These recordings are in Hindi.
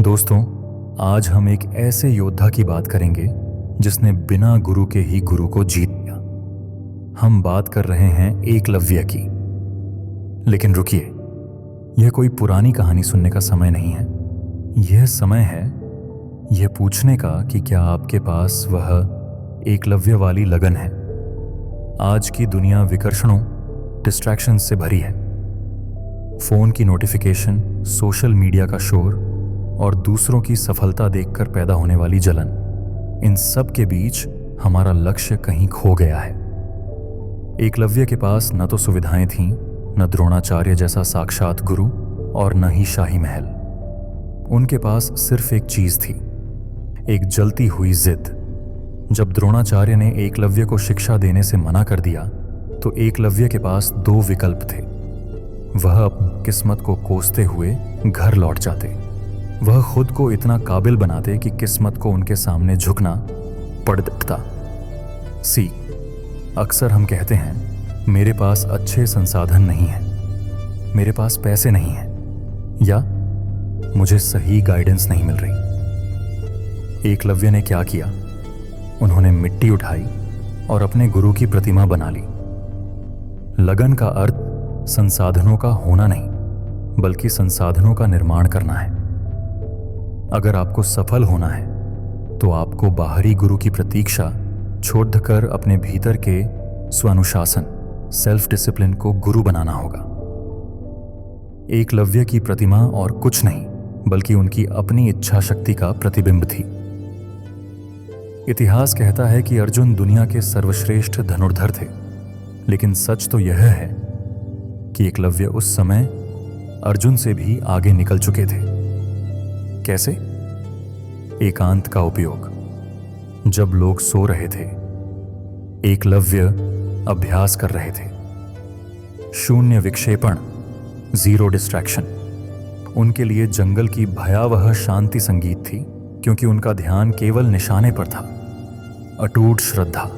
दोस्तों, आज हम एक ऐसे योद्धा की बात करेंगे जिसने बिना गुरु के ही गुरु को जीत लिया। हम बात कर रहे हैं एकलव्य की। लेकिन रुकिए, यह कोई पुरानी कहानी सुनने का समय नहीं है। यह समय है यह पूछने का कि क्या आपके पास वह एकलव्य वाली लगन है। आज की दुनिया विकर्षणों, डिस्ट्रैक्शन से भरी है। फोन की नोटिफिकेशन, सोशल मीडिया का शोर और दूसरों की सफलता देखकर पैदा होने वाली जलन, इन सब के बीच हमारा लक्ष्य कहीं खो गया है। एकलव्य के पास न तो सुविधाएं थीं, न द्रोणाचार्य जैसा साक्षात गुरु और न ही शाही महल। उनके पास सिर्फ एक चीज थी, एक जलती हुई जिद। जब द्रोणाचार्य ने एकलव्य को शिक्षा देने से मना कर दिया तो एकलव्य के पास दो विकल्प थे। वह अपनी किस्मत को कोसते हुए घर लौट जाते, वह खुद को इतना काबिल बनाते कि किस्मत को उनके सामने झुकना पड़ सकता। अक्सर हम कहते हैं मेरे पास अच्छे संसाधन नहीं है, मेरे पास पैसे नहीं हैं, या मुझे सही गाइडेंस नहीं मिल रही। एकलव्य ने क्या किया? उन्होंने मिट्टी उठाई और अपने गुरु की प्रतिमा बना ली। लगन का अर्थ संसाधनों का होना नहीं, बल्कि संसाधनों का निर्माण करना है। अगर आपको सफल होना है तो आपको बाहरी गुरु की प्रतीक्षा छोड़कर अपने भीतर के स्वानुशासन, सेल्फ डिसिप्लिन को गुरु बनाना होगा। एकलव्य की प्रतिमा और कुछ नहीं बल्कि उनकी अपनी इच्छा शक्ति का प्रतिबिंब थी। इतिहास कहता है कि अर्जुन दुनिया के सर्वश्रेष्ठ धनुर्धर थे, लेकिन सच तो यह है कि एकलव्य उस समय अर्जुन से भी आगे निकल चुके थे। कैसे? एकांत का उपयोग। जब लोग सो रहे थे, एकलव्य अभ्यास कर रहे थे। शून्य विक्षेपण, जीरो डिस्ट्रैक्शन। उनके लिए जंगल की भयावह शांति संगीत थी, क्योंकि उनका ध्यान केवल निशाने पर था। अटूट श्रद्धा।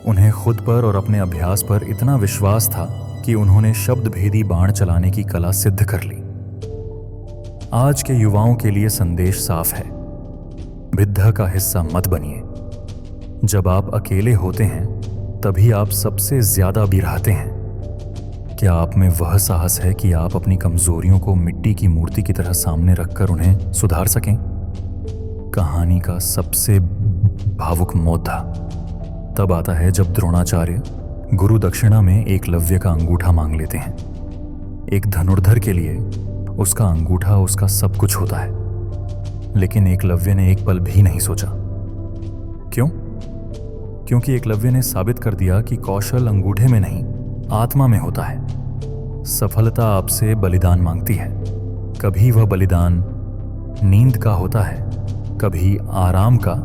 उन्हें खुद पर और अपने अभ्यास पर इतना विश्वास था कि उन्होंने शब्द भेदी बाण चलाने की कला सिद्ध कर ली। आज के युवाओं के लिए संदेश साफ है, भिद्ध का हिस्सा मत बनिए। जब आप अकेले होते हैं तभी आप सबसे ज्यादा बिराहते हैं। क्या आप में वह साहस है कि आप अपनी कमजोरियों को मिट्टी की मूर्ति की तरह सामने रखकर उन्हें सुधार सकें? कहानी का सबसे भावुक मोड़ तब आता है जब द्रोणाचार्य गुरु दक्षिणा में एकलव्य का अंगूठा मांग लेते हैं। एक धनुर्धर के लिए उसका अंगूठा उसका सब कुछ होता है, लेकिन एकलव्य ने एक पल भी नहीं सोचा। क्यों? क्योंकि एकलव्य ने साबित कर दिया कि कौशल अंगूठे में नहीं, आत्मा में होता है। सफलता आपसे बलिदान मांगती है। कभी वह बलिदान नींद का होता है, कभी आराम का,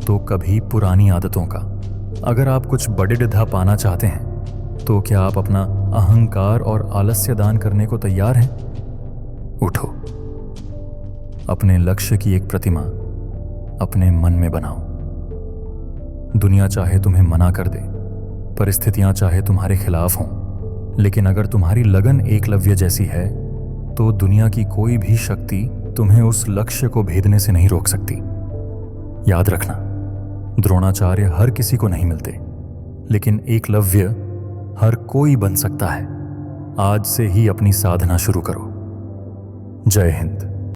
तो कभी पुरानी आदतों का। अगर आप कुछ बड़े डिधा पाना चाहते हैं तो क्या आप अपना अहंकार और आलस्य दान करने को तैयार हैं? उठो, अपने लक्ष्य की एक प्रतिमा अपने मन में बनाओ। दुनिया चाहे तुम्हें मना कर दे, परिस्थितियां चाहे तुम्हारे खिलाफ हों, लेकिन अगर तुम्हारी लगन एकलव्य जैसी है तो दुनिया की कोई भी शक्ति तुम्हें उस लक्ष्य को भेदने से नहीं रोक सकती। याद रखना, द्रोणाचार्य हर किसी को नहीं मिलते, लेकिन एकलव्य हर कोई बन सकता है। आज से ही अपनी साधना शुरू करो। जय हिंद।